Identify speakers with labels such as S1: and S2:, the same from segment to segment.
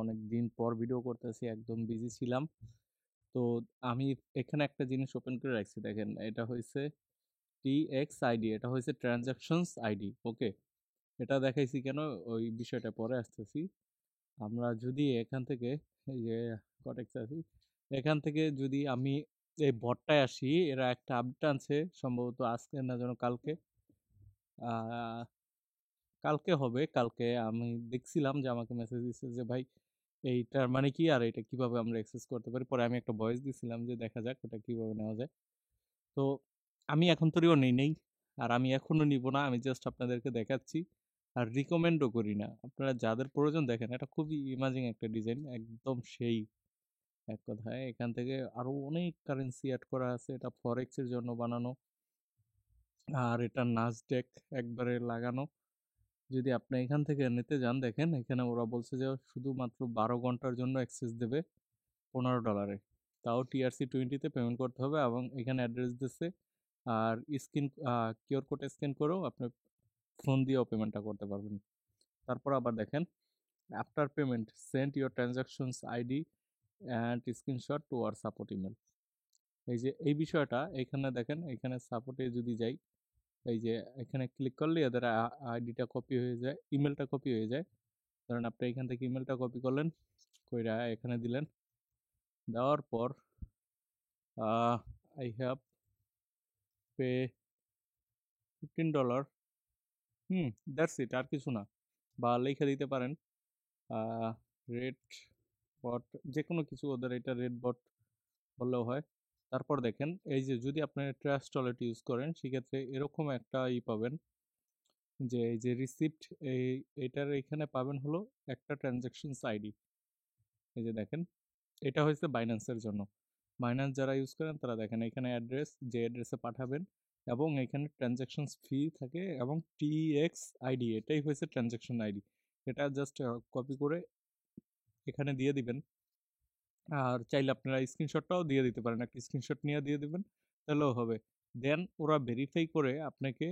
S1: অনেক দিন পর ভিডিও করতেছি, একদম বিজি ছিলাম। তো আমি এখানে একটা জিনিস ওপেন করে রাখছি, দেখেন এটা হইছে টিএক্স আইডি, এটা হইছে ট্রানজাকশনস আইডি। ওকে, এটা দেখাইছি কেন, ওই বিষয়টা পরে আসতেছি। আমরা যদি এখান থেকে এই যে কটেক্স আছি, এখান থেকে যদি আমি এই বটটায় আসি, এরা একটা আপডেট আনছে সম্ভবত আজকে না যেন কালকে। আহ, কালকে হবে, কালকে আমি দেখছিলাম যে আমাকে মেসেজ দিচ্ছে যে ভাই এইটার মানে কি আর এটা কিভাবে আমরা অ্যাক্সেস করতে পারি। পরে আমি একটা ভয়েস দিছিলাম যে দেখা যাক ওটা কিভাবে নেওয়া যায়। তো আমি এখন তোরিও নেই আর আমি এখনো নিব না, আমি জাস্ট আপনাদেরকে দেখাচ্ছি আর রিকমেন্ডও করি না। আপনারা যাদের প্রয়োজন দেখেন, এটা খুবই ইমাজিং একটা ডিজাইন, একদম সেই। এক কথায় এখান থেকে আরো অনেক কারেন্সি অ্যাড করা আছে, এটা ফরেক্স এর জন্য বানানো। আর এটা নাসডেক একবারে লাগানো। যদি আপনি এখান থেকে নিতে যান, দেখেন এখানে ওরা বলছে যে শুধুমাত্র 12 ঘন্টার জন্য অ্যাক্সেস দেবে $15। তাও TRC20-তে পেমেন্ট করতে হবে এবং এখানে অ্যাড্রেস দিচ্ছে। আর স্ক্রিন কিউআর কোড স্ক্যান করেও আপনি ফোন দিয়েও পেমেন্টটা করতে পারবেন। তারপর আবার দেখেন, after payment send your transactions ID and screenshot to our support email. এই যে এই বিষয়টা এখানে দেখেন, এখানে সাপোর্টে যদি যাই, এই যে এখানে ক্লিক করলে এদের আইডিটা কপি হয়ে যায়, ইমেলটা কপি হয়ে যায়। ধরেন আপনি এখান থেকে ইমেলটা কপি করলেন, কইরা এখানে দিলেন, দেওয়ার পর I have pay $15। That's it, আর কিছু না। বা লিখে দিতে পারেন রেড বট, যে কোনো কিছু, ওদের এটা রেড বট বললেও হয়। তারপর দেখেন এই যে যদি আপনি ট্রাস্ট ওয়ালেট ইউজ করেন, সেক্ষেত্রে এরকম একটা পাবেন, যে এই যে রিসিপ্ট, এই এটার এখানে পাবেন হলো একটা ট্রানজাকশনস আইডি। এই যে দেখেন, এটা হয়েছে বাইন্যান্সের জন্য। বাইন্যান্স যারা ইউজ করেন তারা দেখেন এখানে অ্যাড্রেস, যে অ্যাড্রেসে পাঠাবেন, এবং এখানে ট্রানজাকশনস ফি থাকে, এবং টিএক্স আইডি এটাই হয়েছে ট্রানজাকশন আইডি। এটা জাস্ট কপি করে এখানে দিয়ে দিবেন। আর চাইলে আপনারা স্ক্রিনশটটাও দিয়ে দিতে পারেন, একটা স্ক্রিনশট নিয়ে দিয়ে দিবেন, তাহলেও হবে। দেন ওরা ভেরিফাই করে আপনাকে,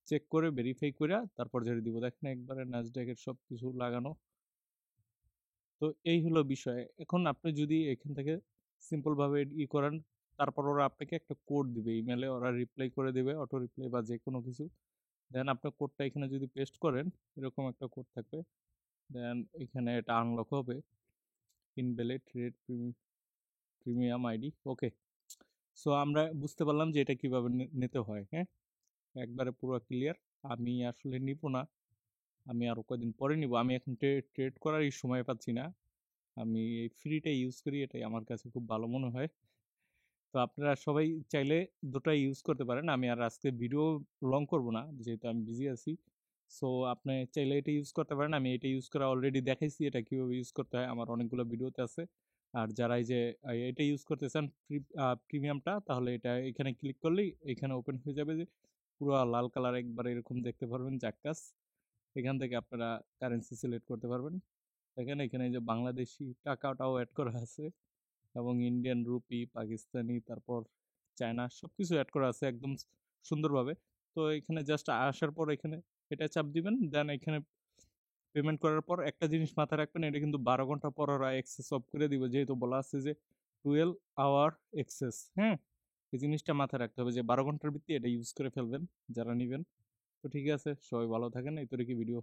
S1: চেক করে ভেরিফাই করে তারপর ঝেড়ে দিব। দেখেন একবারে নাসডাকের সব কিছু লাগানো। তো এই হলো বিষয়। এখন আপনি যদি এখান থেকে সিম্পলভাবে করেন, তারপর ওরা আপনাকে একটা কোড দিবে ইমেলে, ওরা রিপ্লাই করে দিবে, অটো রিপ্লাই বা যে কোনো কিছু। দেন আপনার কোডটা এখানে যদি পেস্ট করেন, এরকম একটা কোড থাকবে। দেন এখানে এটা আনলক হবে, ইনভ্যালিড রেড প্রিমিয়াম আইডি। ওকে, সো আমরা বুঝতে পারলাম যে এটা কিভাবে নিতে হয়। হ্যাঁ, একবারে পুরো ক্লিয়ার। আমি আসলে নিব না, আমি আরো কয়েকদিন পরে নিব। আমি এখন ট্রেড করারই সময় পাচ্ছি না। আমি এই ফ্রিটা ইউজ করি, এটাই আমার কাছে খুব ভালো মনে হয়। তো আপনারা সবাই চাইলে দুটাই ইউজ করতে পারেন। আমি আর আজকে ভিডিও লং করব না, যেহেতু আমি বিজি আছি। সো আপনি চাইলে এটা ইউজ করতে পারেন। আমি এটা ইউজ করা অলরেডি দেখাইছি, এটা কীভাবে ইউজ করতে হয় আমার অনেকগুলো ভিডিওতে আছে। আর যারা এই যে এটা ইউজ করতে চান প্রিমিয়ামটা, তাহলে এটা এখানে ক্লিক করলেই এখানে ওপেন হয়ে যাবে, যে পুরো লাল কালার একবার এরকম দেখতে পারবেন জাক্কাস। এখান থেকে আপনারা কারেন্সি সিলেক্ট করতে পারবেন। দেখেন এখানে এই যে বাংলাদেশি টাকাটাও অ্যাড করা আছে, এবং ইন্ডিয়ান রুপি, পাকিস্তানি, তারপর চায়না, সব কিছু অ্যাড করা আছে একদম সুন্দরভাবে। তো এখানে জাস্ট আসার পর এখানে এটা চাপ দিবেন, দেন এখানে পেমেন্ট করার পর একটা জিনিস মাথায় রাখবেন, এটা কিন্তু 12 ঘন্টা পর ওরা এক্সেস অফ করে দিবে, যেহেতু বলা আছে যে 12 আওয়ার এক্সেস। হ্যাঁ, এই জিনিসটা মাথায় রাখতে হবে যে 12 ঘন্টার ভিত্তি এটা ইউজ করে ফেলবেন যারা নেবেন। তো ঠিক আছে, সবাই ভালো থাকেন। এই তোর কি ভিডিও।